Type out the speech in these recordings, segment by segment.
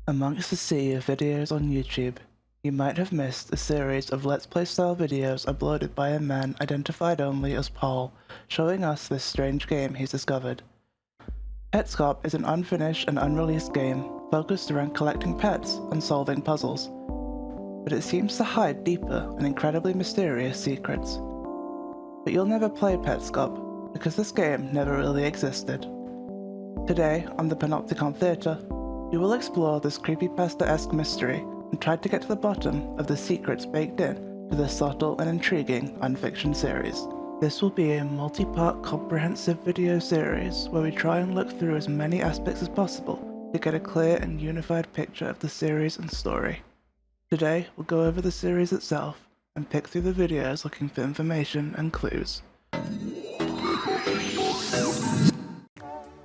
Amongst the sea of videos on YouTube, you might have missed a series of Let's Play style videos uploaded by a man identified only as Paul, showing us this strange game he's discovered. Petscop is an unfinished and unreleased game focused around collecting pets and solving puzzles, but it seems to hide deeper and incredibly mysterious secrets. But you'll never play Petscop, because this game never really existed. Today, on the Panopticon Theatre, we will explore this creepypasta-esque mystery and try to get to the bottom of the secrets baked in to this subtle and intriguing unfiction series. This will be a multi-part comprehensive video series where we try and look through as many aspects as possible to get a clear and unified picture of the series and story. Today, we'll go over the series itself and pick through the videos looking for information and clues.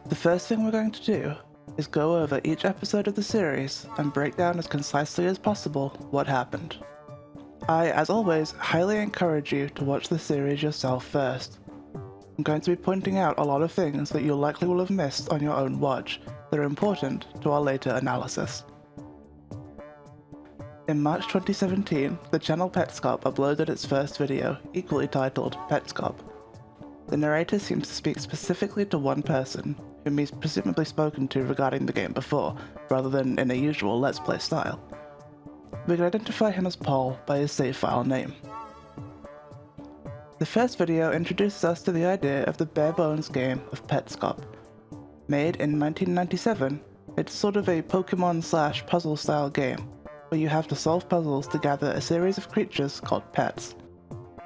The first thing we're going to do is go over each episode of the series and break down as concisely as possible what happened. I, as always, highly encourage you to watch the series yourself first. I'm going to be pointing out a lot of things that you likely will have missed on your own watch that are important to our later analysis. In March 2017, the channel Petscop uploaded its first video, equally titled Petscop. The narrator seems to speak specifically to one person, whom he's presumably spoken to regarding the game before, rather than in a usual Let's Play style. We can identify him as Paul by his save file name. The first video introduces us to the idea of the bare-bones game of Petscop. Made in 1997, it's sort of a Pokemon/puzzle style game, where you have to solve puzzles to gather a series of creatures called pets.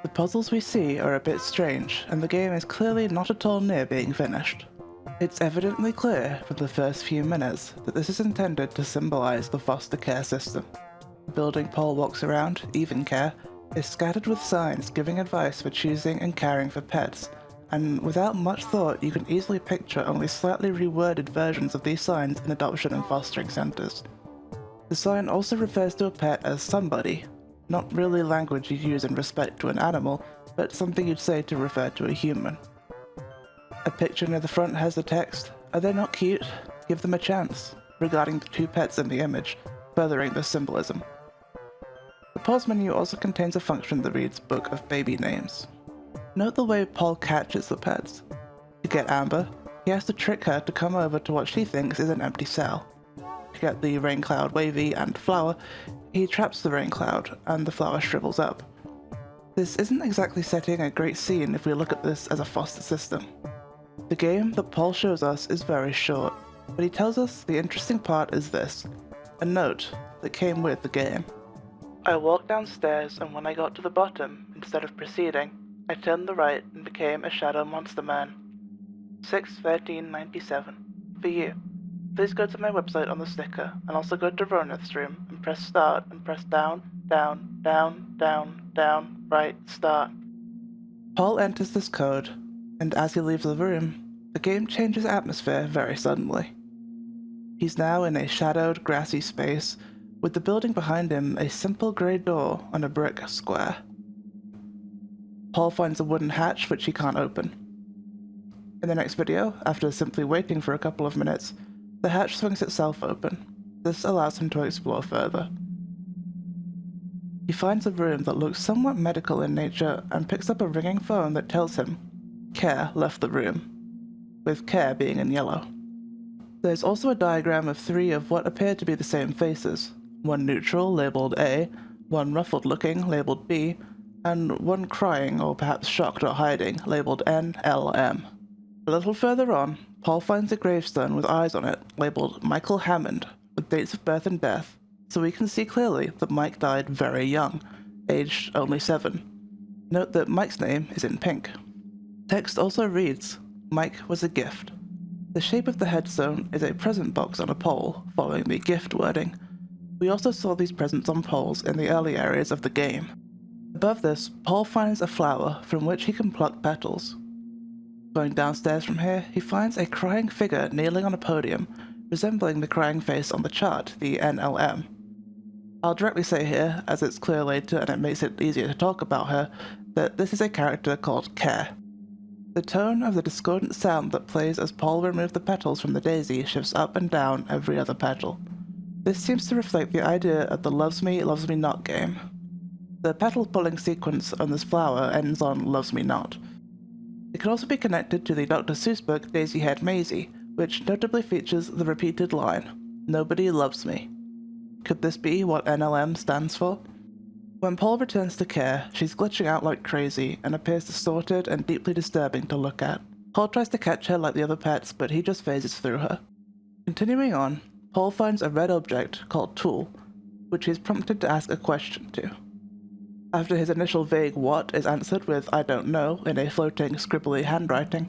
The puzzles we see are a bit strange, and the game is clearly not at all near being finished. It's evidently clear from the first few minutes that this is intended to symbolize the foster care system. The building Paul walks around, Even Care, is scattered with signs giving advice for choosing and caring for pets, and without much thought you can easily picture only slightly reworded versions of these signs in adoption and fostering centers. The sign also refers to a pet as somebody, not really language you'd use in respect to an animal, but something you'd say to refer to a human. A picture near the front has the text, "Are they not cute? Give them a chance," regarding the two pets in the image, furthering this symbolism. The pause menu also contains a function that reads Book of Baby Names. Note the way Paul catches the pets. To get Amber, he has to trick her to come over to what she thinks is an empty cell. To get the rain cloud Wavy and Flower, he traps the rain cloud, and the flower shrivels up. This isn't exactly setting a great scene if we look at this as a foster system. The game that Paul shows us is very short, but he tells us the interesting part is this, a note that came with the game. "I walked downstairs, and when I got to the bottom, instead of proceeding, I turned the right and became a shadow monster man. 6/13/97. For you. Please go to my website on the sticker, and also go to Ronith's room, and press start, and press down, down, down, down, down, right, start." Paul enters this code, and as he leaves the room, the game changes atmosphere very suddenly. He's now in a shadowed, grassy space, with the building behind him a simple grey door on a brick square. Paul finds a wooden hatch which he can't open. In the next video, after simply waiting for a couple of minutes, the hatch swings itself open. This allows him to explore further. He finds a room that looks somewhat medical in nature and picks up a ringing phone that tells him Care left the room, with Care being in yellow. There's also a diagram of 3 of what appear to be the same faces, one neutral labeled A, one ruffled looking labeled B, and one crying or perhaps shocked or hiding labeled NLM. A little further on, Paul finds a gravestone with eyes on it labeled Michael Hammond, with dates of birth and death, so we can see clearly that Mike died very young, aged only 7. Note that Mike's name is in pink. Text also reads, "Mike was a gift." The shape of the headstone is a present box on a pole, following the gift wording. We also saw these presents on poles in the early areas of the game. Above this, Paul finds a flower from which he can pluck petals. Going downstairs from here, he finds a crying figure kneeling on a podium, resembling the crying face on the chart, the NLM. I'll directly say here, as it's clear later and it makes it easier to talk about her, that this is a character called Care. The tone of the discordant sound that plays as Paul removes the petals from the daisy shifts up and down every other petal. This seems to reflect the idea of the loves me not game. The petal pulling sequence on this flower ends on loves me not. It can also be connected to the Dr. Seuss book Daisy-Haired Maisie, which notably features the repeated line, "Nobody loves me." Could this be what NLM stands for? When Paul returns to Care, she's glitching out like crazy and appears distorted and deeply disturbing to look at. Paul tries to catch her like the other pets, but he just phases through her. Continuing on, Paul finds a red object called Tool, which he is prompted to ask a question to. After his initial vague "what" is answered with "I don't know" in a floating, scribbly handwriting,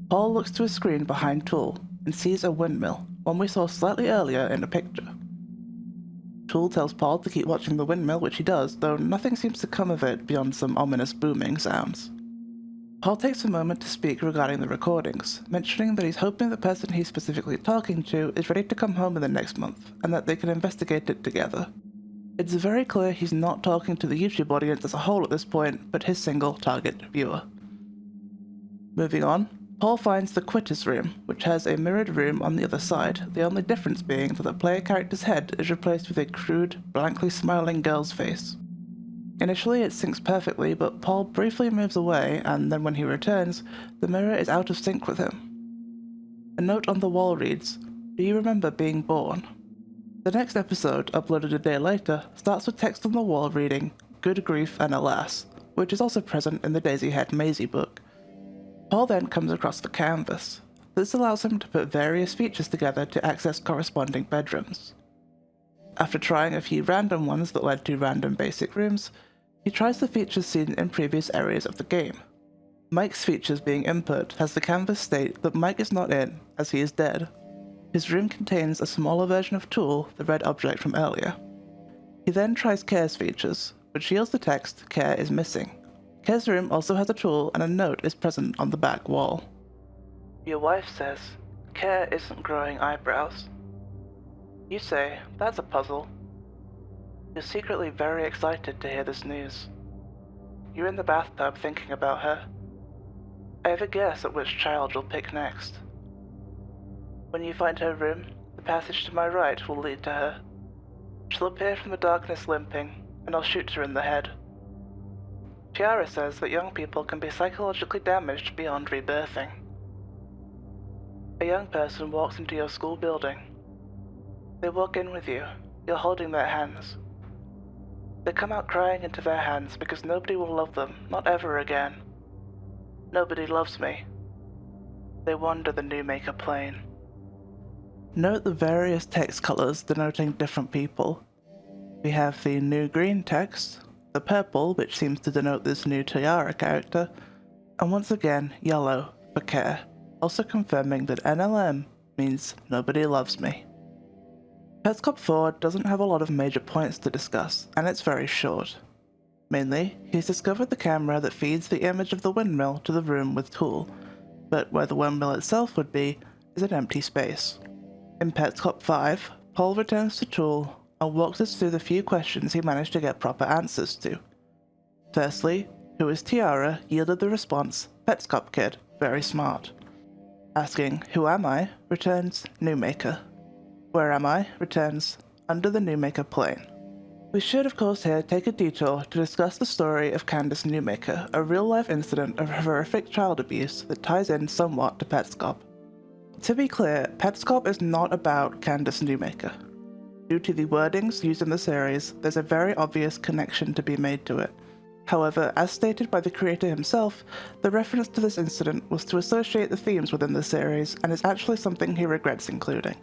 Paul looks to a screen behind Tool and sees a windmill, one we saw slightly earlier in a picture. Tool tells Paul to keep watching the windmill, which he does, though nothing seems to come of it beyond some ominous booming sounds. Paul takes a moment to speak regarding the recordings, mentioning that he's hoping the person he's specifically talking to is ready to come home in the next month, and that they can investigate it together. It's very clear he's not talking to the YouTube audience as a whole at this point, but his single target viewer. Moving on, Paul finds the Quitter's Room, which has a mirrored room on the other side, the only difference being that the player character's head is replaced with a crude, blankly smiling girl's face. Initially it syncs perfectly, but Paul briefly moves away, and then when he returns, the mirror is out of sync with him. A note on the wall reads, "Do you remember being born?" The next episode, uploaded a day later, starts with text on the wall reading, "Good grief and alas," which is also present in the Daisy-Haired Maisie book. Paul then comes across the canvas. This allows him to put various features together to access corresponding bedrooms. After trying a few random ones that led to random basic rooms, he tries the features seen in previous areas of the game. Mike's features being input has the canvas state that Mike is not in, as he is dead. His room contains a smaller version of Tool, the red object from earlier. He then tries Care's features, which yields the text, "Care is missing." Care's room also has a tool, and a note is present on the back wall. Your wife says, "Care isn't growing eyebrows." You say, "That's a puzzle." You're secretly very excited to hear this news. You're in the bathtub thinking about her. I have a guess at which child you'll pick next. When you find her room, the passage to my right will lead to her. She'll appear from the darkness limping, and I'll shoot her in the head. Tiara says that young people can be psychologically damaged beyond rebirthing. A young person walks into your school building. They walk in with you. You're holding their hands. They come out crying into their hands because nobody will love them, not ever again. Nobody loves me. They wander the New Maker plane. Note the various text colors denoting different people. We have the new green text, the purple, which seems to denote this new Tiara character, and once again yellow for Care, also confirming that NLM means nobody loves me. Petscop 4 doesn't have a lot of major points to discuss, and it's very short. Mainly, he's discovered the camera that feeds the image of the windmill to the room with Tool, but where the windmill itself would be is an empty space. In Petscop 5, Paul returns to Tool and walks us through the few questions he managed to get proper answers to. Firstly, who is Tiara yielded the response, Petscop Kid, very smart. Asking, who am I, returns, New Maker. Where am I, returns, under the New Maker plane. We should of course here take a detour to discuss the story of Candace Newmaker, a real-life incident of horrific child abuse that ties in somewhat to Petscop. To be clear, Petscop is not about Candace Newmaker. Due to the wordings used in the series, there's a very obvious connection to be made to it. However, as stated by the creator himself, the reference to this incident was to associate the themes within the series, and is actually something he regrets including.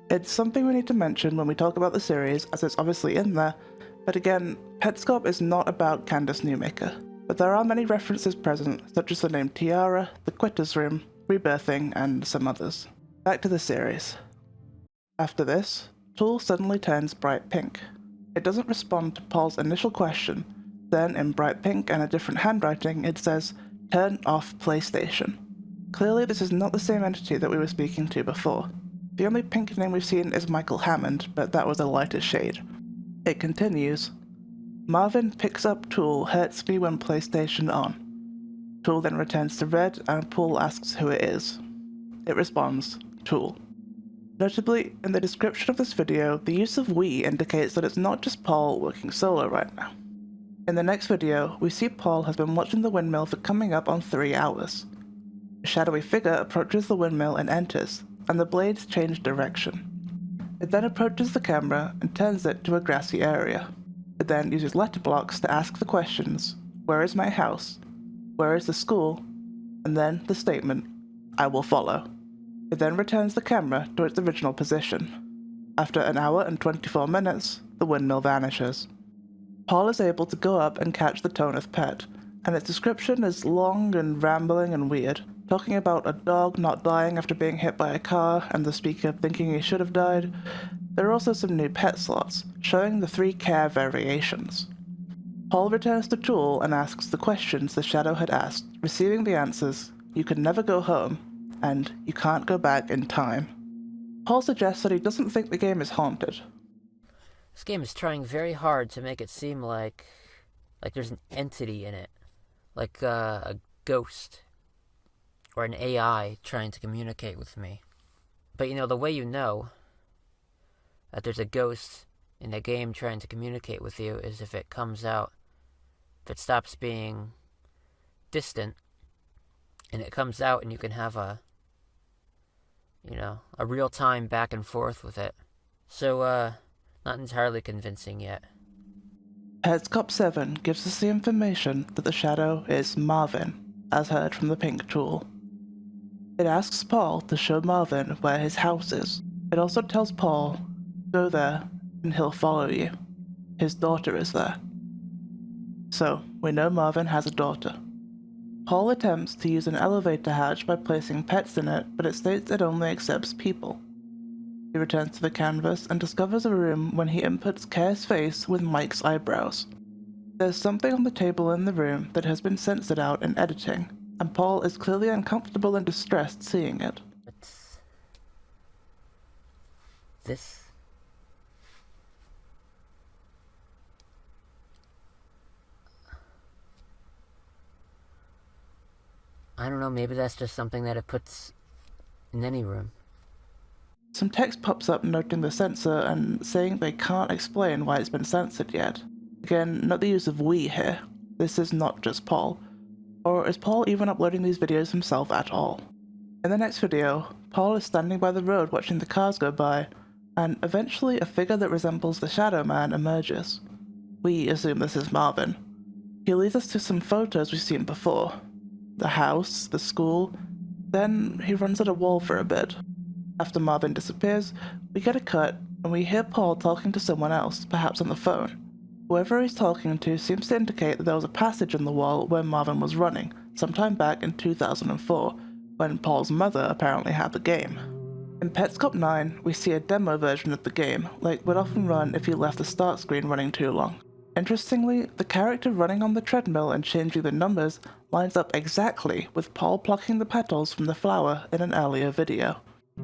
It's something we need to mention when we talk about the series, as it's obviously in there, but again, Petscop is not about Candace Newmaker. But there are many references present, such as the name Tiara, the Quitter's Room, Rebirthing, and some others. Back to the series. After this, Tool suddenly turns bright pink. It doesn't respond to Paul's initial question. Then, in bright pink and a different handwriting, it says, "Turn off PlayStation." Clearly this is not the same entity that we were speaking to before. The only pink name we've seen is Michael Hammond, but that was a lighter shade. It continues, "Marvin picks up Tool hurts me when PlayStation on." Tool then returns to red, and Paul asks who it is. It responds, Tool. Notably, in the description of this video, the use of "we" indicates that it's not just Paul working solo right now. In the next video, we see Paul has been watching the windmill for coming up on 3 hours. A shadowy figure approaches the windmill and enters, and the blades change direction. It then approaches the camera and turns it to a grassy area. It then uses letter blocks to ask the questions, "Where is my house? Where is the school?" and then the statement, "I will follow." It then returns the camera to its original position. After an hour and 24 minutes, the windmill vanishes. Paul is able to go up and catch the Toneth pet, and its description is long and rambling and weird, talking about a dog not dying after being hit by a car and the speaker thinking he should have died. There are also some new pet slots, showing the 3 care variations. Paul returns to Tool and asks the questions the Shadow had asked, receiving the answers, "You can never go home," and "You can't go back in time." Paul suggests that he doesn't think the game is haunted. This game is trying very hard to make it seem like there's an entity in it, like a ghost or an AI trying to communicate with me. But the way you know that there's a ghost in the game trying to communicate with you is if it comes out, if it stops being distant, and it comes out and you can have a real-time back and forth with it. So, not entirely convincing yet. Petscop 7 gives us the information that the Shadow is Marvin, as heard from the pink tool. It asks Paul to show Marvin where his house is. It also tells Paul, "Go there, and he'll follow you. His daughter is there." So, we know Marvin has a daughter. Paul attempts to use an elevator hatch by placing pets in it, but it states it only accepts people. He returns to the canvas and discovers a room when he inputs Care's face with Mike's eyebrows. There's something on the table in the room that has been censored out in editing, and Paul is clearly uncomfortable and distressed seeing it. What's this? I don't know, maybe that's just something that it puts in any room. Some text pops up noting the censor and saying they can't explain why it's been censored yet. Again, not the use of "we" here. This is not just Paul. Or is Paul even uploading these videos himself at all? In the next video, Paul is standing by the road watching the cars go by, and eventually a figure that resembles the Shadow Man emerges. We assume this is Marvin. He leads us to some photos we've seen before. The house, the school, then he runs at a wall for a bit. After Marvin disappears, we get a cut and we hear Paul talking to someone else, perhaps on the phone. Whoever he's talking to seems to indicate that there was a passage in the wall where Marvin was running, sometime back in 2004, when Paul's mother apparently had the game. In Petscop 9, we see a demo version of the game, like would often run if you left the start screen running too long. Interestingly, the character running on the treadmill and changing the numbers lines up exactly with Paul plucking the petals from the flower in an earlier video.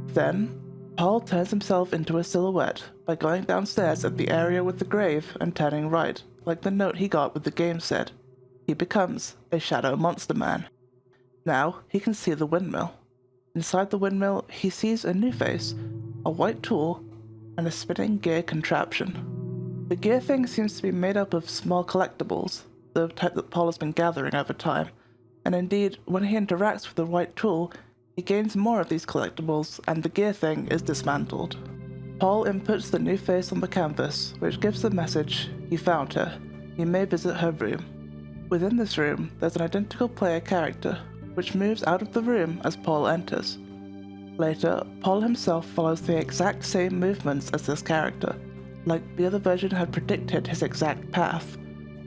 Then, Paul turns himself into a silhouette by going downstairs at the area with the grave and turning right, like the note he got with the game said. He becomes a Shadow Monster Man. Now, he can see the windmill. Inside the windmill, he sees a new face, a white tool, and a spinning gear contraption. The gear thing seems to be made up of small collectibles, the type that Paul has been gathering over time, and indeed, when he interacts with the white tool, he gains more of these collectibles, and the gear thing is dismantled. Paul inputs the new face on the canvas, which gives the message, "You found her. You may visit her room." Within this room, there's an identical player character, which moves out of the room as Paul enters. Later, Paul himself follows the exact same movements as this character, like the other version had predicted his exact path.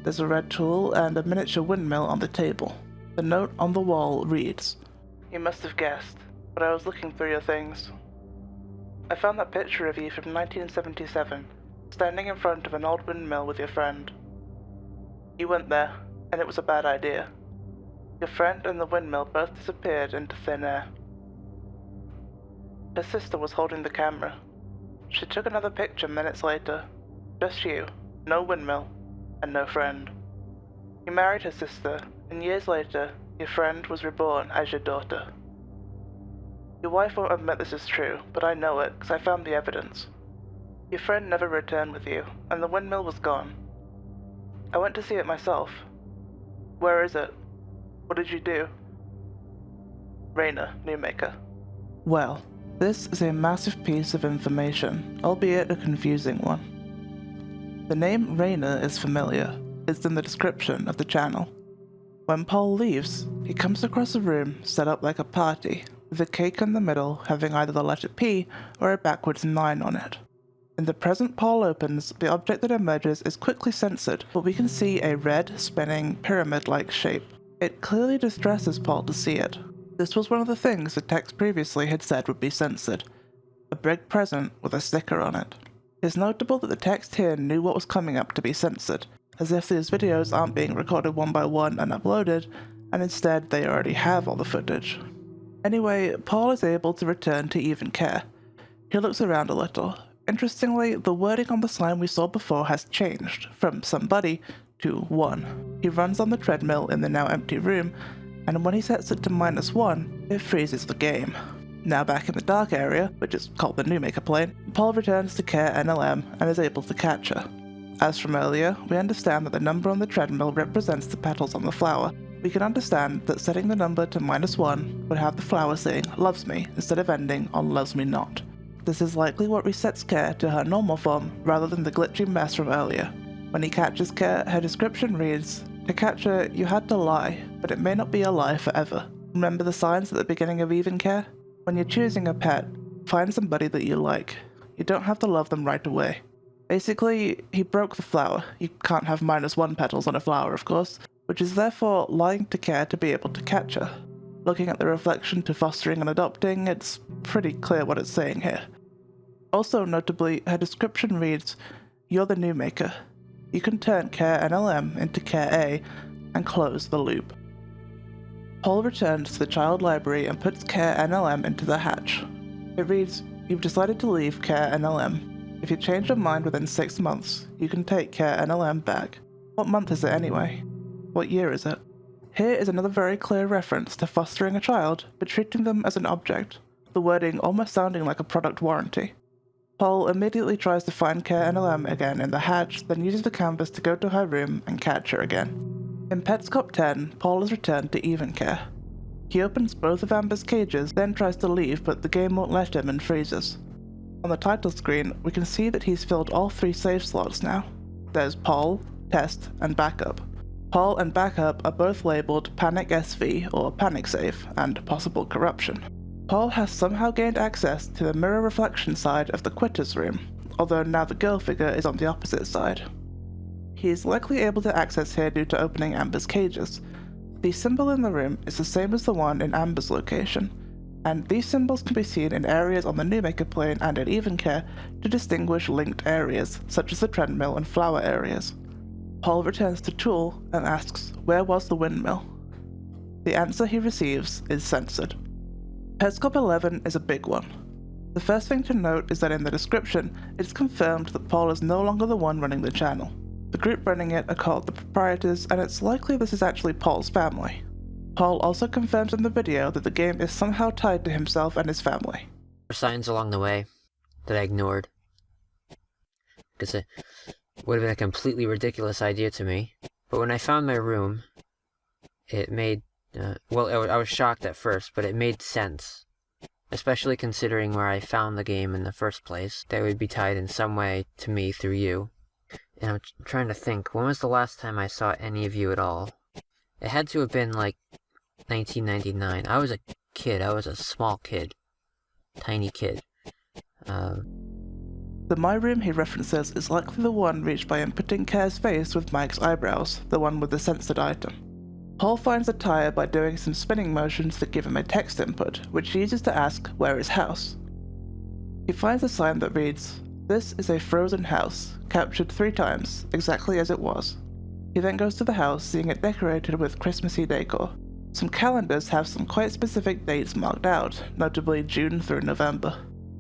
There's a red tool and a miniature windmill on the table. The note on the wall reads, "You must have guessed, but I was looking through your things. I found that picture of you from 1977, standing in front of an old windmill with your friend. You went there, and it was a bad idea. Your friend and the windmill both disappeared into thin air." Her sister was holding the camera. She took another picture minutes later. Just you, no windmill, and no friend. You married her sister, and years later, your friend was reborn as your daughter. Your wife won't admit this is true, but I know it, because I found the evidence. Your friend never returned with you, and the windmill was gone. I went to see it myself. Where is it? What did you do? Raina, Newmaker. Well, this is a massive piece of information, albeit a confusing one. The name Raina is familiar. It's in the description of the channel. When Paul leaves, he comes across a room set up like a party, with a cake in the middle having either the letter P or a backwards 9 on it. In the present Paul opens, the object that emerges is quickly censored, but we can see a red, spinning, pyramid-like shape. It clearly distresses Paul to see it. This was one of the things the text previously had said would be censored. A big present with a sticker on it. It's notable that the text here knew what was coming up to be censored, as if these videos aren't being recorded one by one and uploaded, and instead they already have all the footage. Anyway, Paul is able to return to even care. He looks around a little. Interestingly, the wording on the sign we saw before has changed, from somebody to 1. He runs on the treadmill in the now empty room, and when he sets it to -1, it freezes the game. Now back in the dark area, which is called the Newmaker plane, Paul returns to Care NLM and is able to catch her. As from earlier, we understand that the number on the treadmill represents the petals on the flower. We can understand that setting the number to -1 would have the flower saying loves me instead of ending on loves me not. This is likely what resets Care to her normal form rather than the glitchy mess from earlier. When he catches Care, her description reads, "To catch her, you had to lie, but it may not be a lie forever." Remember the signs at the beginning of Even Care? When you're choosing a pet, find somebody that you like. You don't have to love them right away. Basically, he broke the flower. You can't have -1 petals on a flower, of course, which is therefore lying to Care to be able to catch her. Looking at the reflection to fostering and adopting, it's pretty clear what it's saying here. Also notably, her description reads, "You're the Newmaker. You can turn Care NLM into Care A and close the loop." Paul returns to the child library and puts Care NLM into the hatch. It reads, "You've decided to leave Care NLM. If you change your mind within 6 months, you can take Care NLM back." What month is it anyway? What year is it? Here is another very clear reference to fostering a child, but treating them as an object, the wording almost sounding like a product warranty. Paul immediately tries to find Care NLM again in the hatch, then uses the canvas to go to her room and catch her again. In Petscop 10, Paul is returned to Even Care. He opens both of Amber's cages, then tries to leave, but the game won't let him and freezes. On the title screen, we can see that he's filled all 3 save slots now. There's Paul, Test, and Backup. Paul and Backup are both labeled Panic SV or Panic Save and Possible Corruption. Paul has somehow gained access to the mirror reflection side of the Quitter's room, although now the girl figure is on the opposite side. He is likely able to access here due to opening Amber's cages. The symbol in the room is the same as the one in Amber's location, and these symbols can be seen in areas on the Newmaker plane and in Even Care to distinguish linked areas, such as the treadmill and flower areas. Paul returns to Tool and asks, "Where was the windmill?" The answer he receives is censored. Petscop 11 is a big one. The first thing to note is that in the description, it's confirmed that Paul is no longer the one running the channel. The group running it are called the Proprietors, and it's likely this is actually Paul's family. Paul also confirms in the video that the game is somehow tied to himself and his family. Signs along the way that I ignored, because it would have been a completely ridiculous idea to me. But when I found my room, it made, I was shocked at first, but it made sense. Especially considering where I found the game in the first place. That would be tied in some way to me through you. And I'm trying to think, when was the last time I saw any of you at all? It had to have been like 1999. I was a kid. I was a small kid. Tiny kid. The My Room he references is likely the one reached by inputting Care's face with Mike's eyebrows, the one with the censored item. Paul finds a tire by doing some spinning motions that give him a text input, which he uses to ask, "Where is house?" He finds a sign that reads, "This is a frozen house, captured 3 times, exactly as it was." He then goes to the house, seeing it decorated with Christmassy decor. Some calendars have some quite specific dates marked out, notably June through November.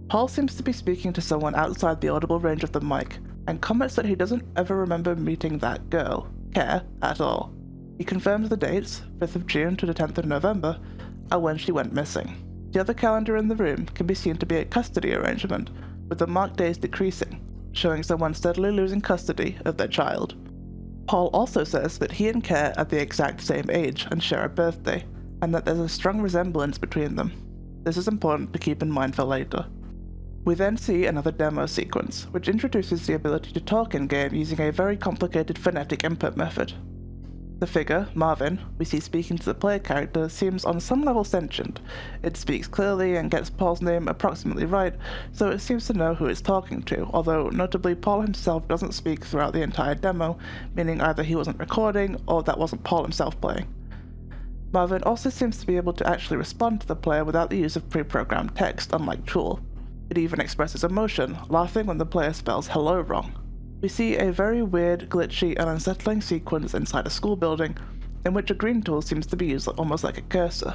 Paul seems to be speaking to someone outside the audible range of the mic, and comments that he doesn't ever remember meeting that girl, Care, at all. He confirms the dates, 5th of June to the 10th of November, are when she went missing. The other calendar in the room can be seen to be a custody arrangement, with the marked days decreasing, showing someone steadily losing custody of their child. Paul also says that he and Care are the exact same age and share a birthday, and that there's a strong resemblance between them. This is important to keep in mind for later. We then see another demo sequence, which introduces the ability to talk in-game using a very complicated phonetic input method. The figure, Marvin, we see speaking to the player character seems on some level sentient. It speaks clearly and gets Paul's name approximately right, so it seems to know who it's talking to, although notably Paul himself doesn't speak throughout the entire demo, meaning either he wasn't recording or that wasn't Paul himself playing. Marvin also seems to be able to actually respond to the player without the use of pre-programmed text, unlike Tool. It even expresses emotion, laughing when the player spells hello wrong. We see a very weird, glitchy, and unsettling sequence inside a school building, in which a green tool seems to be used almost like a cursor.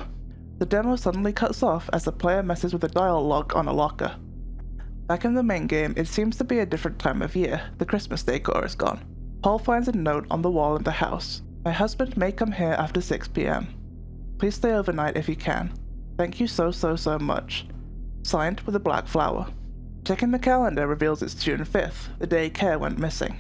The demo suddenly cuts off as the player messes with a dial log on a locker. Back in the main game, it seems to be a different time of year. The Christmas decor is gone. Paul finds a note on the wall in the house. My husband may come here after 6 p.m. Please stay overnight if you can. Thank you so much. Signed with a black flower. Checking the calendar reveals it's June 5th, the day Care went missing.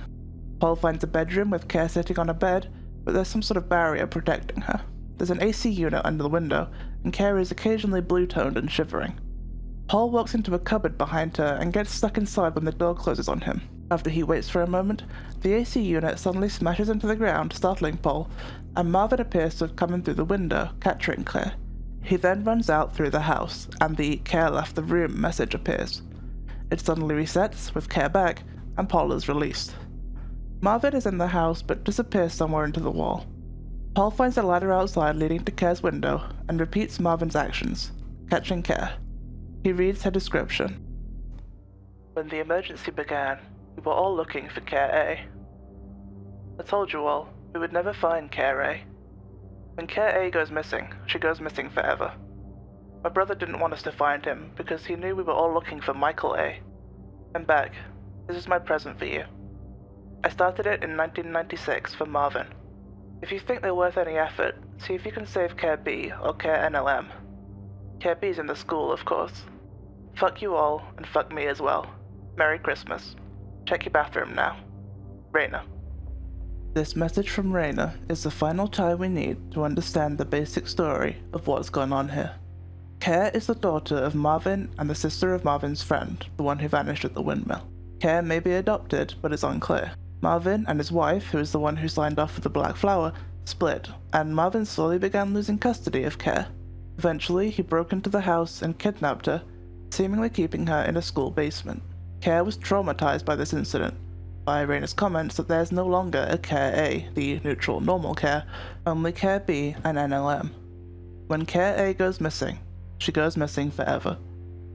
Paul finds a bedroom with Care sitting on a bed, but there's some sort of barrier protecting her. There's an AC unit under the window, and Care is occasionally blue-toned and shivering. Paul walks into a cupboard behind her and gets stuck inside when the door closes on him. After he waits for a moment, the AC unit suddenly smashes into the ground, startling Paul, and Marvin appears to have come in through the window, capturing Claire. He then runs out through the house, and the Care left the room message appears. It suddenly resets, with Care back, and Paul is released. Marvin is in the house, but disappears somewhere into the wall. Paul finds a ladder outside leading to Care's window, and repeats Marvin's actions, catching Care. He reads her description. When the emergency began, we were all looking for Care A. I told you all, we would never find Care A. When Care A goes missing, she goes missing forever. My brother didn't want us to find him because he knew we were all looking for Michael A. I'm back. This is my present for you. I started it in 1996 for Marvin. If you think they're worth any effort, see if you can save Care B or Care NLM. Care B's in the school, of course. Fuck you all, and fuck me as well. Merry Christmas. Check your bathroom now. Raina. This message from Raina is the final tie we need to understand the basic story of what's gone on here. Care is the daughter of Marvin and the sister of Marvin's friend, the one who vanished at the windmill. Care may be adopted, but it's unclear. Marvin and his wife, who is the one who signed off with the black flower, split, and Marvin slowly began losing custody of Care. Eventually, he broke into the house and kidnapped her, seemingly keeping her in a school basement. Care was traumatized by this incident, by Raina's comments that there's no longer a Care A, the neutral normal Care, only Care B and NLM. When Care A goes missing, she goes missing forever.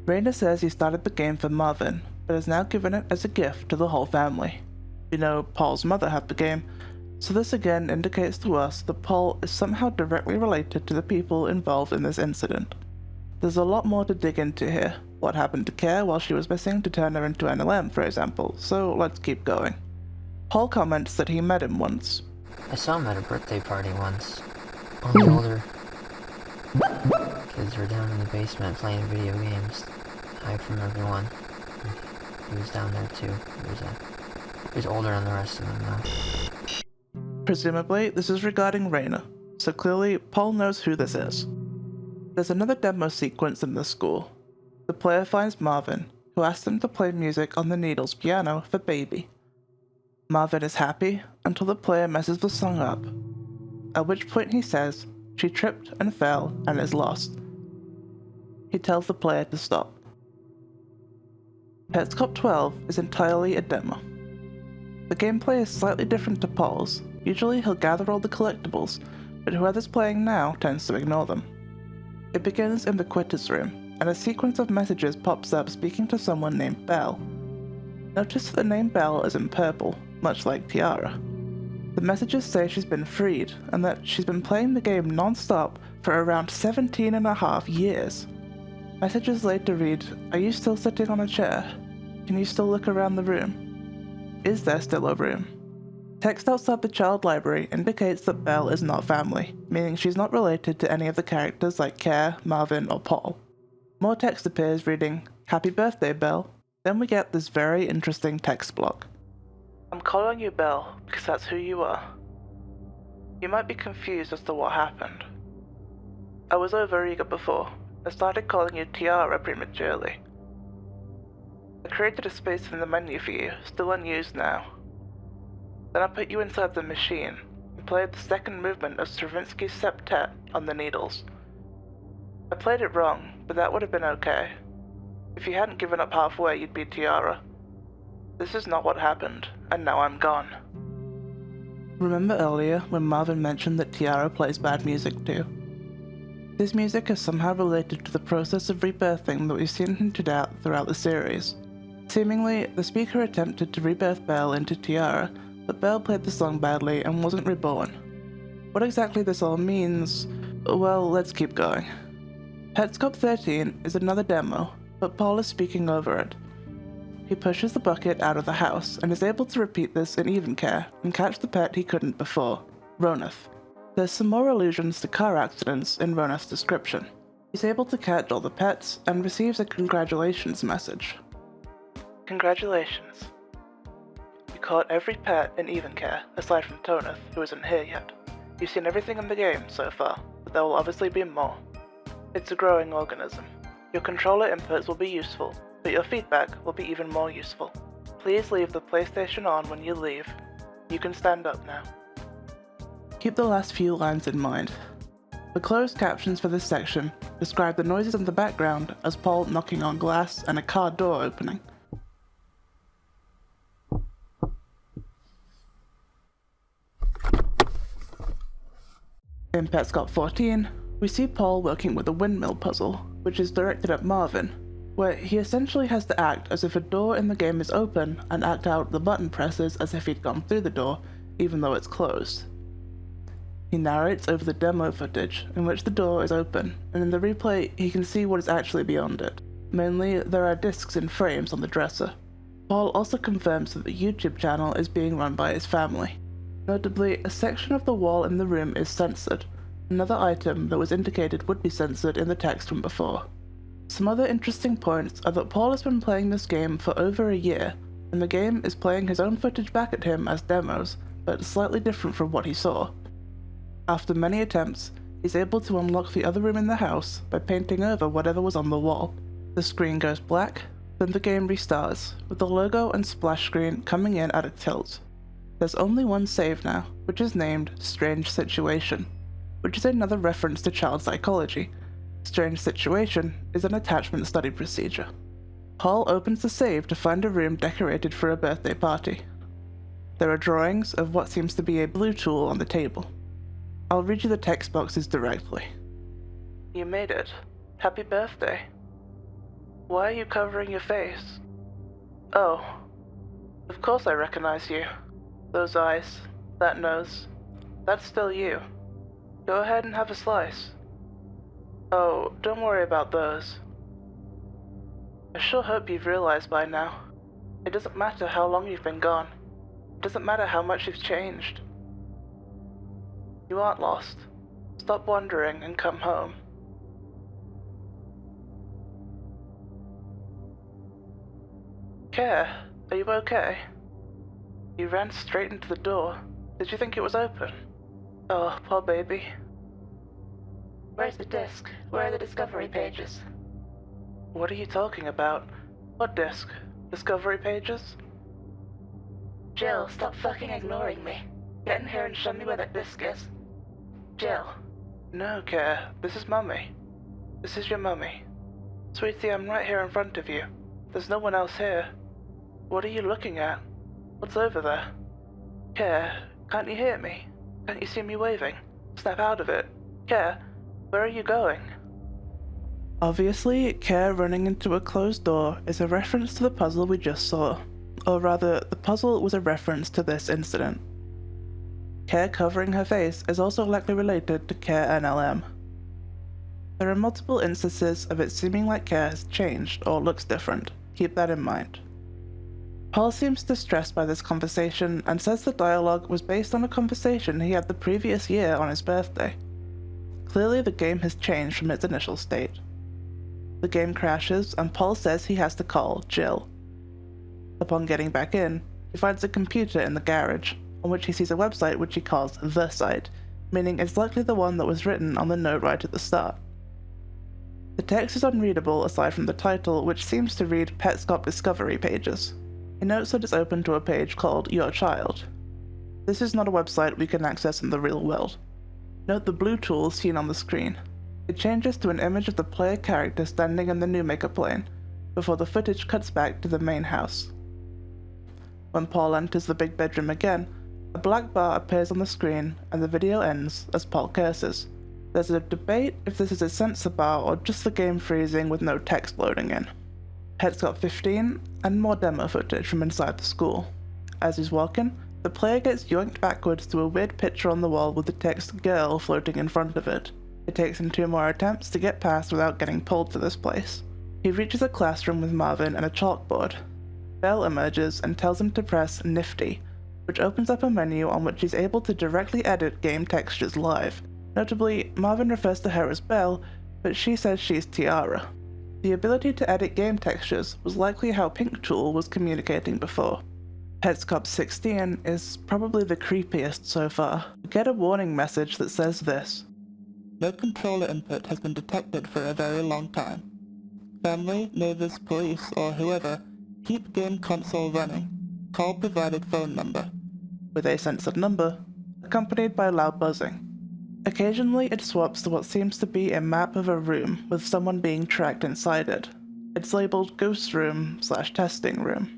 Raina says he started the game for Marvin, but has now given it as a gift to the whole family. We know Paul's mother had the game, so this again indicates to us that Paul is somehow directly related to the people involved in this incident. There's a lot more to dig into here. What happened to Care while she was missing to turn her into NLM, for example, so let's keep going. Paul comments that he met him once. I saw him at a birthday party once. All the older kids were down in the basement playing video games. Hide from everyone. He was down there too. He was older than the rest of them though. Presumably, this is regarding Raina, so clearly Paul knows who this is. There's another demo sequence in the school. The player finds Marvin, who asks him to play music on the Needles piano for Baby. Marvin is happy until the player messes the song up, at which point he says she tripped and fell and is lost. He tells the player to stop. Petscop 12 is entirely a demo. The gameplay is slightly different to Paul's. Usually he'll gather all the collectibles, but whoever's playing now tends to ignore them. It begins in the quitter's room, and a sequence of messages pops up speaking to someone named Belle. Notice that the name Belle is in purple, much like Tiara. The messages say she's been freed, and that she's been playing the game non-stop for around 17.5 years. Messages later read, "Are you still sitting on a chair? Can you still look around the room? Is there still a room?" Text outside the child library indicates that Belle is not family, meaning she's not related to any of the characters like Care, Marvin, or Paul. More text appears reading, "Happy birthday, Belle." Then we get this very interesting text block. "I'm calling you Belle because that's who you are. You might be confused as to what happened. I was overeager before. I started calling you Tiara prematurely. I created a space in the menu for you, still unused now. Then I put you inside the machine and played the second movement of Stravinsky's septet on the needles. I played it wrong, but that would have been okay. If you hadn't given up halfway, you'd be Tiara. This is not what happened, and now I'm gone." Remember earlier when Marvin mentioned that Tiara plays bad music too? This music is somehow related to the process of rebirthing that we've seen hinted at throughout the series. Seemingly, the speaker attempted to rebirth Belle into Tiara, but Belle played the song badly and wasn't reborn. What exactly this all means? Well, let's keep going. Petscop 13 is another demo, but Paul is speaking over it. He pushes the bucket out of the house and is able to repeat this in even care and catch the pet he couldn't before, Roneth. There's some more allusions to car accidents in Roneth's description. He's able to catch all the pets and receives a congratulations message. "Congratulations. You caught every pet in even care, aside from Toneth, who isn't here yet. You've seen everything in the game so far, but there will obviously be more. It's a growing organism. Your controller inputs will be useful, but your feedback will be even more useful. Please leave the PlayStation on when you leave. You can stand up now." Keep the last few lines in mind. The closed captions for this section describe the noises in the background as Paul knocking on glass and a car door opening. In Petscop 14, we see Paul working with a windmill puzzle, which is directed at Marvin, where he essentially has to act as if a door in the game is open and act out the button presses as if he'd gone through the door, even though it's closed. He narrates over the demo footage, in which the door is open, and in the replay he can see what is actually beyond it. Mainly, there are discs in frames on the dresser. Paul also confirms that the YouTube channel is being run by his family. Notably, a section of the wall in the room is censored, another item that was indicated would be censored in the text from before. Some other interesting points are that Paul has been playing this game for over a year, and the game is playing his own footage back at him as demos, but slightly different from what he saw. After many attempts, he's able to unlock the other room in the house by painting over whatever was on the wall. The screen goes black, then the game restarts, with the logo and splash screen coming in at a tilt. There's only one save now, which is named Strange Situation, which is another reference to child psychology. Strange Situation is an attachment study procedure. Paul opens the save to find a room decorated for a birthday party. There are drawings of what seems to be a blue tool on the table. I'll read you the text boxes directly. "You made it. Happy birthday. Why are you covering your face? Oh, of course I recognize you. Those eyes, that nose, that's still you. Go ahead and have a slice. Oh, don't worry about those. I sure hope you've realized by now. It doesn't matter how long you've been gone. It doesn't matter how much you've changed. You aren't lost. Stop wandering and come home." "Care, are you okay? You ran straight into the door. Did you think it was open? Oh, poor baby." Where's the disc? Where are the discovery pages? "What are you talking about? What disc? Discovery pages?" Jill, stop fucking ignoring me. Get in here and show me where that disc is. Jill. "No, Care, this is Mummy. This is your mummy. Sweetie, I'm right here in front of you. There's no one else here. What are you looking at? What's over there? Care, can't you hear me? Can't you see me waving? Snap out of it. Care, where are you going?" Obviously, Care running into a closed door is a reference to the puzzle we just saw. Or rather, the puzzle was a reference to this incident. Care covering her face is also likely related to Care NLM. There are multiple instances of it seeming like Care has changed or looks different. Keep that in mind. Paul seems distressed by this conversation and says the dialogue was based on a conversation he had the previous year on his birthday. Clearly the game has changed from its initial state. the game crashes and Paul says he has to call Jill. Upon getting back in, he finds a computer in the garage, on which he sees a website which he calls The Site, meaning it's likely the one that was written on the note right at the start. The text is unreadable aside from the title, which seems to read Petscop Discovery Pages. He notes that it's open to a page called Your Child. This is not a website we can access in the real world. Note the blue tool seen on the screen. It changes to an image of the player character standing in the Newmaker plane, before the footage cuts back to the main house. When Paul enters the big bedroom again, a black bar appears on the screen and the video ends as Paul curses. There's a debate if this is a censor bar or just the game freezing with no text loading in. Petscop 15 and more demo footage from inside the school. As he's walking, the player gets yoinked backwards to a weird picture on the wall with the text girl floating in front of it. It takes him 2 more attempts to get past without getting pulled to this place. He reaches a classroom with Marvin and a chalkboard. Belle emerges and tells him to press Nifty, which opens up a menu on which he's able to directly edit game textures live. Notably, Marvin refers to her as Belle, but she says she's Tiara. The ability to edit game textures was likely how Pink Tool was communicating before. Petscop 16 is probably the creepiest so far. We get a warning message that says this: "No controller input has been detected for a very long time. Family, neighbors, police, or whoever, keep game console running. Call provided phone number," with a censored number, accompanied by loud buzzing. Occasionally it swaps to what seems to be a map of a room with someone being tracked inside it. It's labeled Ghost Room/Testing Room.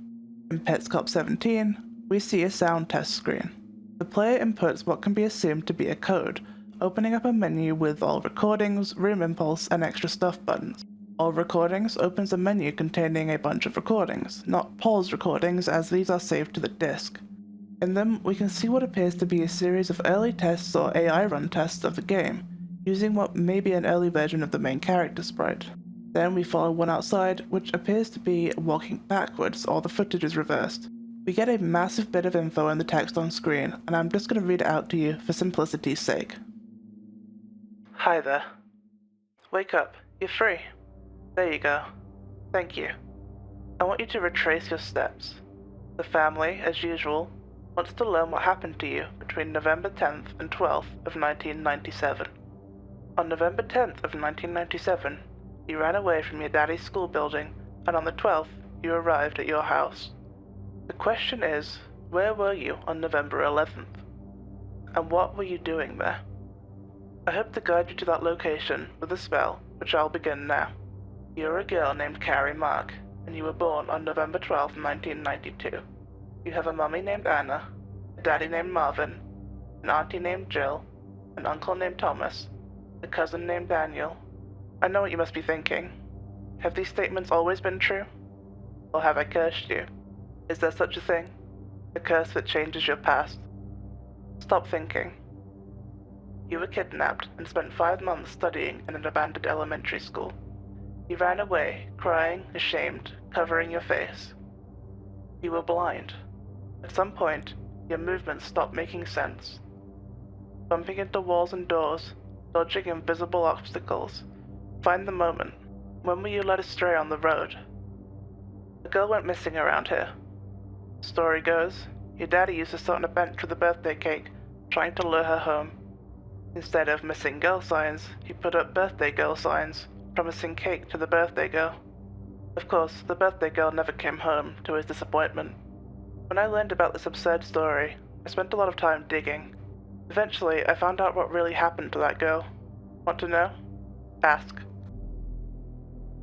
In Petscop 17, we see a sound test screen. The player inputs what can be assumed to be a code, opening up a menu with All Recordings, Room Impulse, and Extra Stuff buttons. All Recordings opens a menu containing a bunch of recordings, not Paul's recordings as these are saved to the disk. In them, we can see what appears to be a series of early tests or AI run tests of the game, using what may be an early version of the main character sprite. Then we follow one outside, which appears to be walking backwards or the footage is reversed. We get a massive bit of info in the text on screen, and I'm just going to read it out to you for simplicity's sake. Hi there. Wake up, you're free. There you go. Thank you. I want you to retrace your steps. The family, as usual, wants to learn what happened to you between November 10th and 12th of 1997. On November 10th of 1997, you ran away from your daddy's school building, and on the 12th, you arrived at your house. The question is, where were you on November 11th? And what were you doing there? I hope to guide you to that location with a spell, which I'll begin now. You're a girl named Carrie Mark, and you were born on November 12th, 1992. You have a mummy named Anna, a daddy named Marvin, an auntie named Jill, an uncle named Thomas, a cousin named Daniel. I know what you must be thinking. Have these statements always been true? Or have I cursed you? Is there such a thing? A curse that changes your past? Stop thinking. You were kidnapped and spent 5 months studying in an abandoned elementary school. You ran away, crying, ashamed, covering your face. You were blind. At some point, your movements stopped making sense. Bumping into walls and doors, dodging invisible obstacles. Find the moment. When were you led astray on the road? A girl went missing around here. Story goes, your daddy used to sit on a bench with a birthday cake, trying to lure her home. Instead of missing girl signs, he put up birthday girl signs, promising cake to the birthday girl. Of course, the birthday girl never came home, to his disappointment. When I learned about this absurd story, I spent a lot of time digging. Eventually, I found out what really happened to that girl. Want to know? Ask.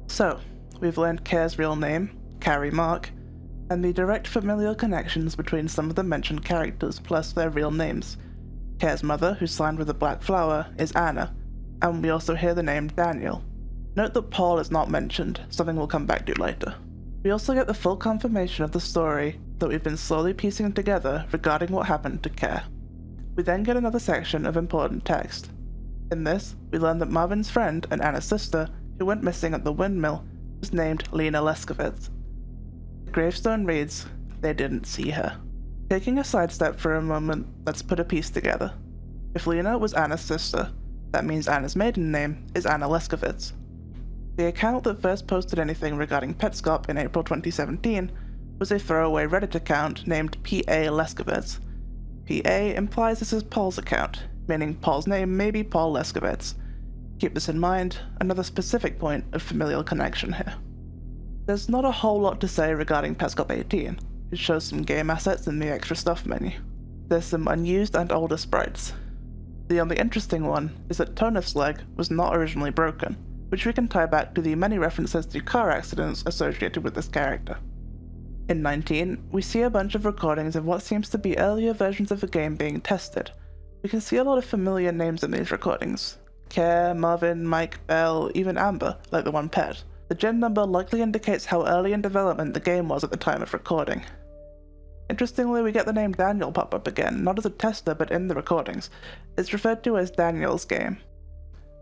So, we've learned Care's real name, Carrie Mark, and the direct familial connections between some of the mentioned characters plus their real names. Care's mother, who's signed with a black flower, is Anna, and we also hear the name Daniel. Note that Paul is not mentioned, something we'll come back to later. We also get the full confirmation of the story that we've been slowly piecing together regarding what happened to Care. We then get another section of important text. In this, we learn that Marvin's friend and Anna's sister, who went missing at the windmill, was named Lena Leskovitz. The gravestone reads, "They didn't see her." Taking a sidestep for a moment, let's put a piece together. If Lena was Anna's sister, that means Anna's maiden name is Anna Leskovitz. The account that first posted anything regarding Petscop in April 2017 was a throwaway Reddit account named P.A. Leskovitz. P.A. implies this is Paul's account, meaning Paul's name may be Paul Leskovitz. Keep this in mind, another specific point of familial connection here. There's not a whole lot to say regarding Petscop 18. It shows some game assets in the extra stuff menu. There's some unused and older sprites. The only interesting one is that Tonith's leg was not originally broken, which we can tie back to the many references to car accidents associated with this character. In 19, we see a bunch of recordings of what seems to be earlier versions of the game being tested. We can see a lot of familiar names in these recordings. Care, Marvin, Mike, Bell, even Amber, like the one Pet. The gen number likely indicates how early in development the game was at the time of recording. Interestingly, we get the name Daniel pop up again, not as a tester but in the recordings. It's referred to as Daniel's game.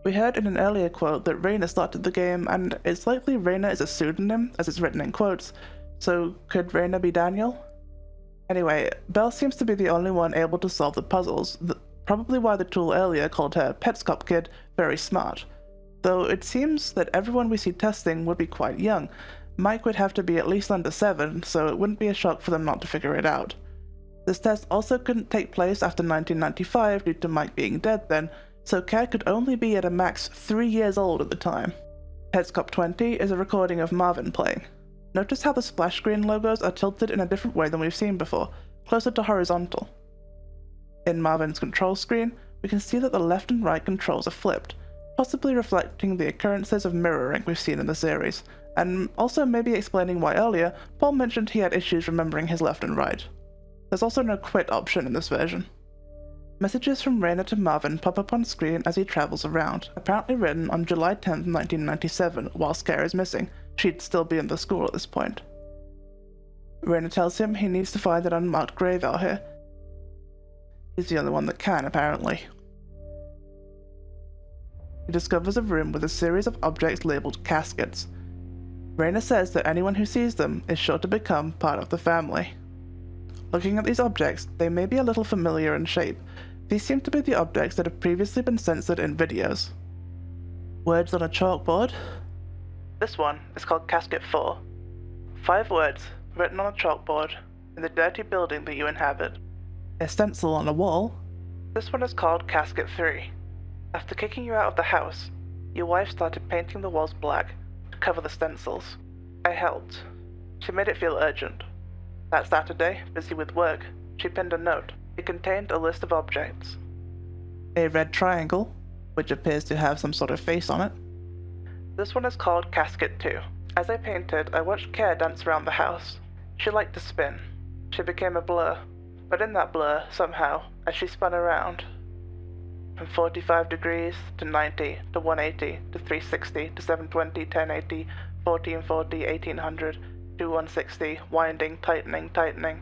We heard in an earlier quote that Raina started the game, and it's likely Raina is a pseudonym, as it's written in quotes, so could Raina be Daniel? Anyway, Belle seems to be the only one able to solve the puzzles, probably why the tool earlier called her Petscop Kid very smart. Though it seems that everyone we see testing would be quite young. Mike would have to be at least under 7, so it wouldn't be a shock for them not to figure it out. This test also couldn't take place after 1995 due to Mike being dead then, so Care could only be at a max 3 years old at the time. Petscop 20 is a recording of Marvin playing. Notice how the splash screen logos are tilted in a different way than we've seen before, closer to horizontal. In Marvin's control screen, we can see that the left and right controls are flipped, possibly reflecting the occurrences of mirroring we've seen in the series, and also maybe explaining why earlier Paul mentioned he had issues remembering his left and right. There's also no quit option in this version. Messages from Raina to Marvin pop up on screen as he travels around, apparently written on July 10, 1997, while Scare is missing. She'd still be in the school at this point. Raina tells him he needs to find an unmarked grave out here. He's the only one that can, apparently. He discovers a room with a series of objects labeled caskets. Raina says that anyone who sees them is sure to become part of the family. Looking at these objects, they may be a little familiar in shape. These seem to be the objects that have previously been censored in videos. Words on a chalkboard. This one is called Casket 4. 5 words written on a chalkboard in the dirty building that you inhabit. A stencil on a wall. This one is called Casket 3. After kicking you out of the house, your wife started painting the walls black to cover the stencils. I helped. She made it feel urgent. That Saturday, busy with work, she pinned a note. It contained a list of objects. A red triangle, which appears to have some sort of face on it. This one is called Casket 2. As I painted, I watched Care dance around the house. She liked to spin. She became a blur. But in that blur, somehow, as she spun around, from 45 degrees to 90 to 180 to 360 to 720, 1080, 1440, 1800 to 160, winding, tightening, tightening.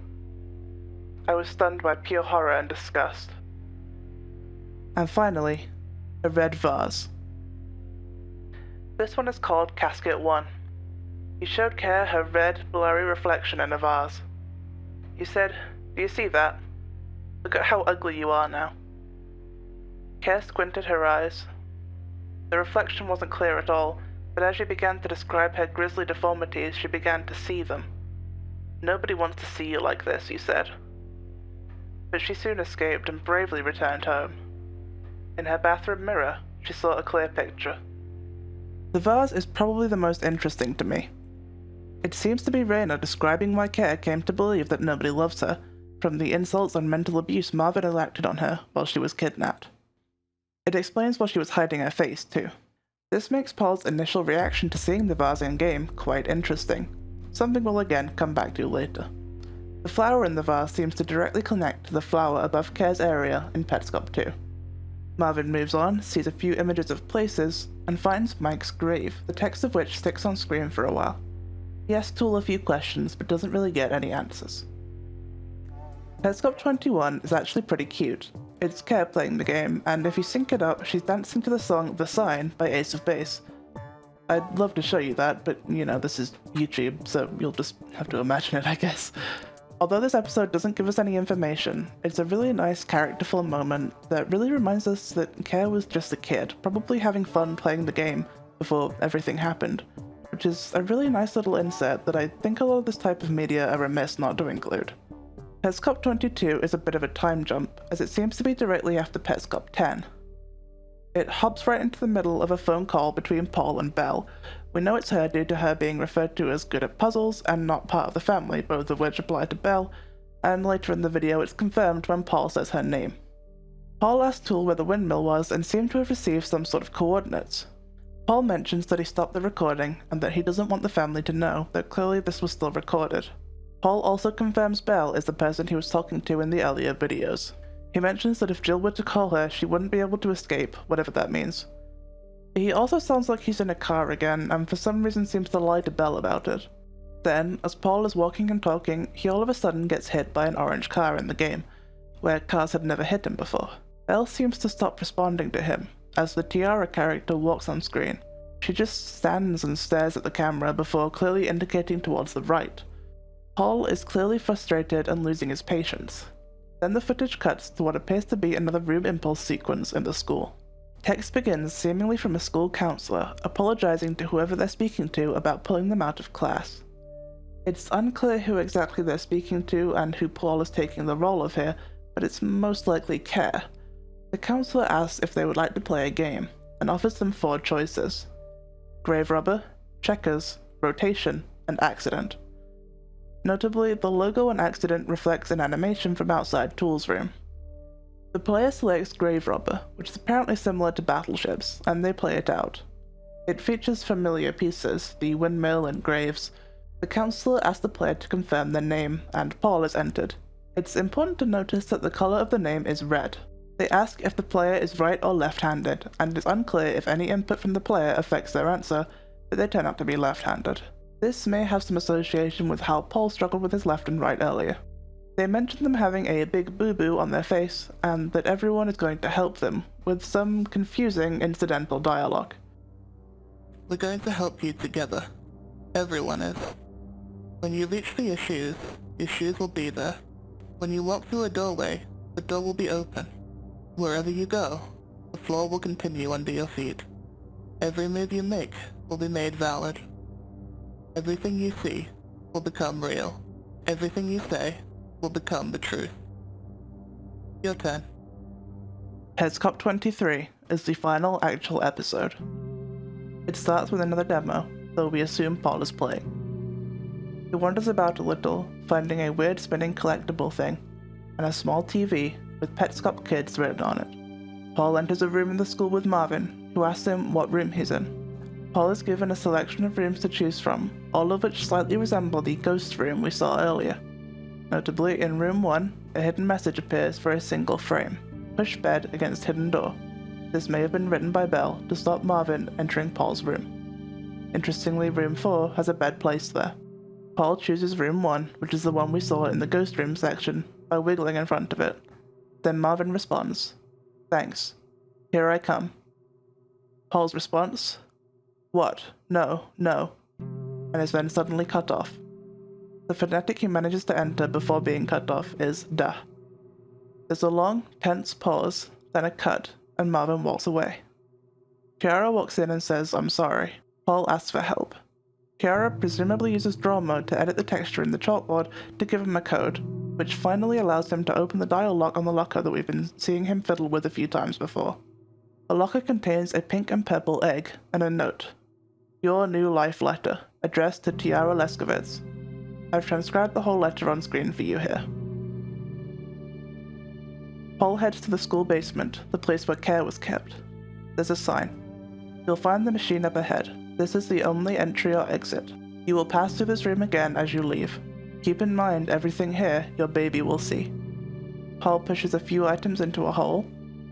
I was stunned by pure horror and disgust. And finally, a red vase. This one is called Casket 1. You showed Care her red, blurry reflection in a vase. You said, "Do you see that? Look at how ugly you are now." Care squinted her eyes. The reflection wasn't clear at all, but as she began to describe her grisly deformities, she began to see them. "Nobody wants to see you like this," you said. But she soon escaped and bravely returned home. In her bathroom mirror, she saw a clear picture. The vase is probably the most interesting to me. It seems to be Raina describing why Care came to believe that nobody loves her, from the insults and mental abuse Marvin enacted on her while she was kidnapped. It explains why she was hiding her face, too. This makes Paul's initial reaction to seeing the vase in-game quite interesting, something we'll again come back to later. The flower in the vase seems to directly connect to the flower above Care's area in Petscop 2. Marvin moves on, sees a few images of places, and finds Mike's grave, the text of which sticks on screen for a while. He asks Tool a few questions, but doesn't really get any answers. Petscop 21 is actually pretty cute. It's Care playing the game, and if you sync it up, she's dancing to the song The Sign by Ace of Base. I'd love to show you that, but this is YouTube, so you'll just have to imagine it, I guess. Although this episode doesn't give us any information, it's a really nice characterful moment that really reminds us that Care was just a kid, probably having fun playing the game, before everything happened, which is a really nice little insert that I think a lot of this type of media are remiss not to include. Petscop 22 is a bit of a time jump, as it seems to be directly after Petscop 10. It hops right into the middle of a phone call between Paul and Belle. We know it's her due to her being referred to as good at puzzles and not part of the family, both of which apply to Belle, and later in the video it's confirmed when Paul says her name. Paul asked Tool where the windmill was and seemed to have received some sort of coordinates. Paul mentions that he stopped the recording and that he doesn't want the family to know that clearly this was still recorded. Paul also confirms Belle is the person he was talking to in the earlier videos. He mentions that if Jill were to call her, she wouldn't be able to escape, whatever that means. He also sounds like he's in a car again, and for some reason seems to lie to Belle about it. Then, as Paul is walking and talking, he all of a sudden gets hit by an orange car in the game, where cars had never hit him before. Belle seems to stop responding to him, as the Tiara character walks on screen. She just stands and stares at the camera before clearly indicating towards the right. Paul is clearly frustrated and losing his patience. Then the footage cuts to what appears to be another room impulse sequence in the school. Text begins seemingly from a school counselor, apologizing to whoever they're speaking to about pulling them out of class. It's unclear who exactly they're speaking to and who Paul is taking the role of here, but it's most likely Care. The counselor asks if they would like to play a game, and offers them 4 choices: grave robber, checkers, rotation, and accident. Notably, the logo on accident reflects an animation from outside Tool's room. The player selects grave robber, which is apparently similar to battleships, and they play it out. It features familiar pieces, the windmill and graves. The counselor asks the player to confirm their name, and Paul is entered. It's important to notice that the color of the name is red. They ask if the player is right or left-handed, and it's unclear if any input from the player affects their answer, but they turn out to be left-handed. This may have some association with how Paul struggled with his left and right earlier. They mention them having a big boo-boo on their face, and that everyone is going to help them, with some confusing incidental dialogue. We're going to help you together. Everyone is. When you reach for your shoes will be there. When you walk through a doorway, the door will be open. Wherever you go, the floor will continue under your feet. Every move you make will be made valid. Everything you see will become real. Everything you say will become the truth. Your turn. Petscop 23 is the final actual episode. It starts with another demo, though we assume Paul is playing. He wanders about a little, finding a weird spinning collectible thing, and a small TV with Petscop Kids written on it. Paul enters a room in the school with Marvin, who asks him what room he's in. Paul is given a selection of rooms to choose from, all of which slightly resemble the ghost room we saw earlier. Notably, in room 1, a hidden message appears for a single frame: push bed against hidden door. This may have been written by Belle to stop Marvin entering Paul's room. Interestingly, room 4 has a bed placed there. Paul chooses room 1, which is the one we saw in the ghost room section, by wiggling in front of it. Then Marvin responds, "Thanks. Here I come." Paul's response, "What? No, no," and is then suddenly cut off. The phonetic he manages to enter before being cut off is "da." There's a long, tense pause, then a cut, and Marvin walks away. Kiara walks in and says, "I'm sorry." Paul asks for help. Kiara presumably uses draw mode to edit the texture in the chalkboard to give him a code, which finally allows him to open the dial lock on the locker that we've been seeing him fiddle with a few times before. The locker contains a pink and purple egg and a note. "Your new life letter, addressed to Tiara Leskovitz." I've transcribed the whole letter on screen for you here. Paul heads to the school basement, the place where Care was kept. There's a sign. You'll find the machine up ahead. This is the only entry or exit. You will pass through this room again as you leave. Keep in mind everything here your baby will see. Paul pushes a few items into a hole,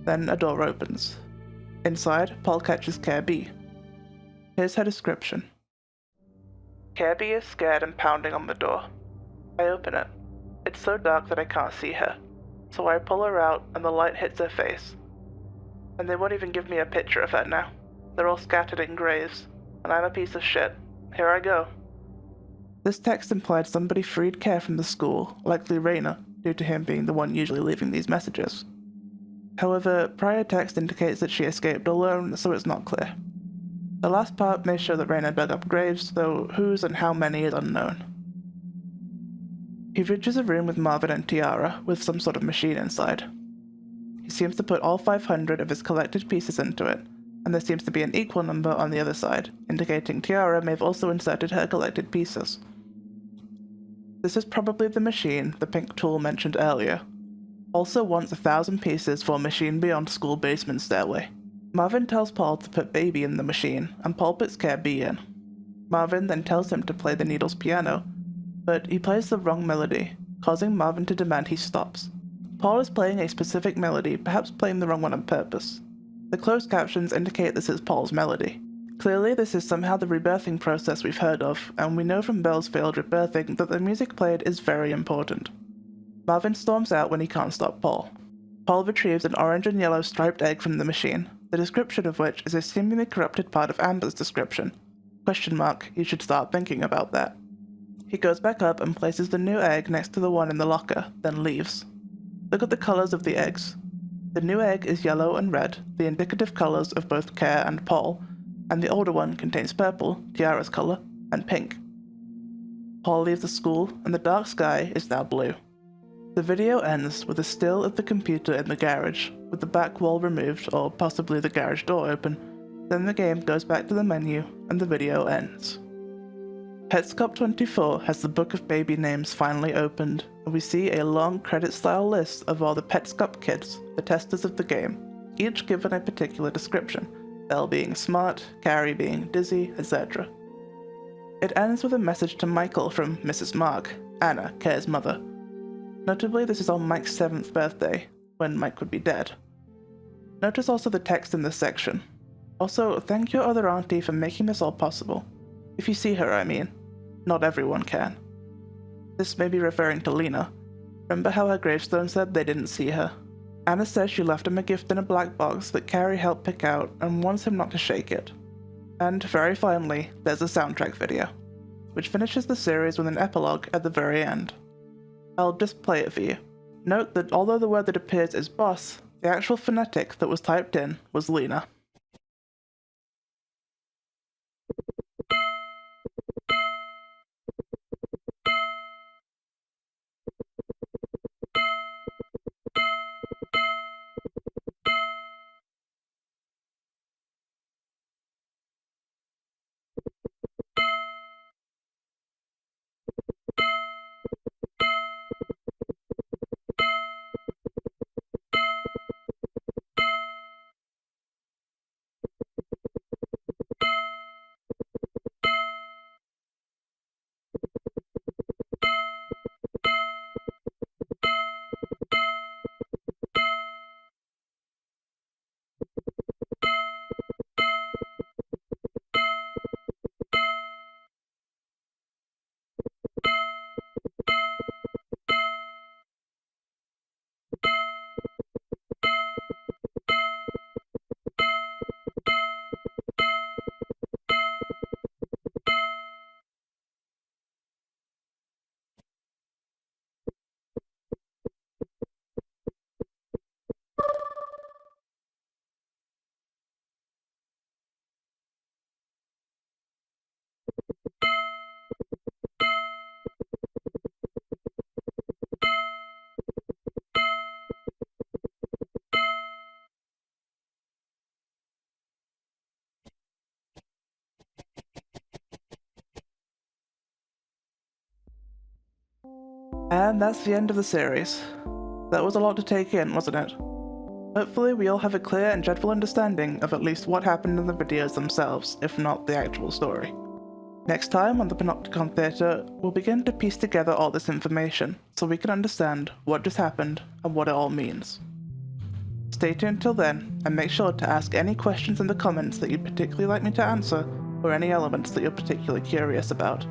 then a door opens. Inside, Paul catches Care B. Here's her description. Care B is scared and pounding on the door. I open it. It's so dark that I can't see her, so I pull her out and the light hits her face. And they won't even give me a picture of her now. They're all scattered in graves, and I'm a piece of shit. Here I go. This text implied somebody freed Care from the school, likely Raina, due to him being the one usually leaving these messages. However, prior text indicates that she escaped alone, so it's not clear. The last part may show that Rainer dug up graves, though whose and how many is unknown. He reaches a room with Marvin and Tiara, with some sort of machine inside. He seems to put all 500 of his collected pieces into it, and there seems to be an equal number on the other side, indicating Tiara may have also inserted her collected pieces. This is probably the machine the pink tool mentioned earlier. Also wants 1,000 pieces for a machine beyond school basement stairway. Marvin tells Paul to put Baby in the machine, and Paul puts Care B in. Marvin then tells him to play the Needles piano, but he plays the wrong melody, causing Marvin to demand he stops. Paul is playing a specific melody, perhaps playing the wrong one on purpose. The closed captions indicate this is Paul's melody. Clearly, this is somehow the rebirthing process we've heard of, and we know from Belle's failed rebirthing that the music played is very important. Marvin storms out when he can't stop Paul. Paul retrieves an orange and yellow striped egg from the machine, the description of which is a seemingly corrupted part of Amber's description. ? You should start thinking about that. He goes back up and places the new egg next to the one in the locker, then leaves. Look at the colors of the eggs. The new egg is yellow and red, the indicative colors of both Care and Paul, and the older one contains purple, Tiara's color, and pink. Paul leaves the school, and the dark sky is now blue. The video ends with a still of the computer in the garage, with the back wall removed or possibly the garage door open. Then the game goes back to the menu, and the video ends. Petscop 24 has the book of baby names finally opened, and we see a long credit-style list of all the Petscop kids, the testers of the game, each given a particular description, Belle being smart, Carrie being dizzy, etc. It ends with a message to Michael from Mrs. Mark, Anna, Care's mother. Notably, this is on Mike's 7th birthday, when Mike would be dead. Notice also the text in this section. Also, thank your other auntie for making this all possible. If you see her, I mean. Not everyone can. This may be referring to Lena. Remember how her gravestone said they didn't see her? Anna says she left him a gift in a black box that Carrie helped pick out and wants him not to shake it. And very finally, there's a soundtrack video, which finishes the series with an epilogue at the very end. I'll just play it for you. Note that although the word that appears is boss, the actual phonetic that was typed in was Lena. And that's the end of the series. That was a lot to take in, wasn't it? Hopefully we all have a clear and dreadful understanding of at least what happened in the videos themselves, if not the actual story. Next time on the Panopticon Theatre, we'll begin to piece together all this information, so we can understand what just happened and what it all means. Stay tuned till then, and make sure to ask any questions in the comments that you'd particularly like me to answer, or any elements that you're particularly curious about.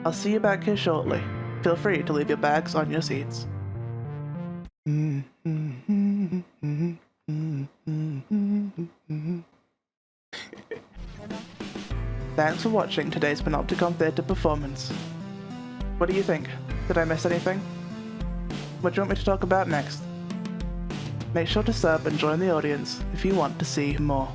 I'll see you back here shortly. Feel free to leave your bags on your seats. Thanks for watching today's Panopticon Theatre performance. What do you think? Did I miss anything? What do you want me to talk about next? Make sure to sub and join the audience if you want to see more.